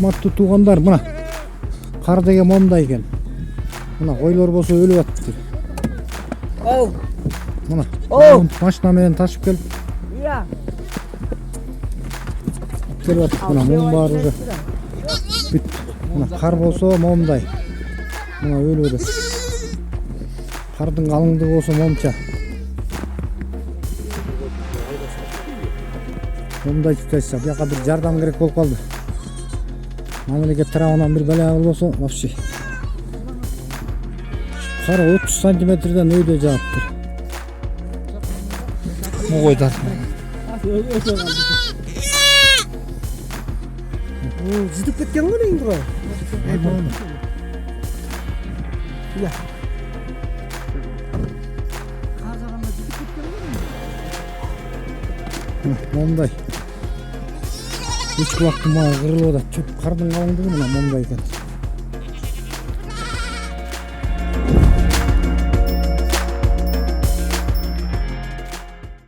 урматтуу туугандар, мына кар деген момундай экен. Мына койлор болсо өлүп атты. Мына машина менен ташып келип атты. Мына мунун баары уже бүттү. Мына кар болсо момундай. Мына өлүп атат. Кардын калыңдыгы болсо момча. Момундай ситуация. Бияка бир жардам керек болуп калды. Мамлекет тарабынан бир бала болсо вообще. Кар 30 сантиметрден өйдө жааттыр. Могойдар. Житип кеткен го дейм бро. Я. Момундай. Үч кулактын мага кырылып атат. Кардын калыңдыгы мына момундай экен.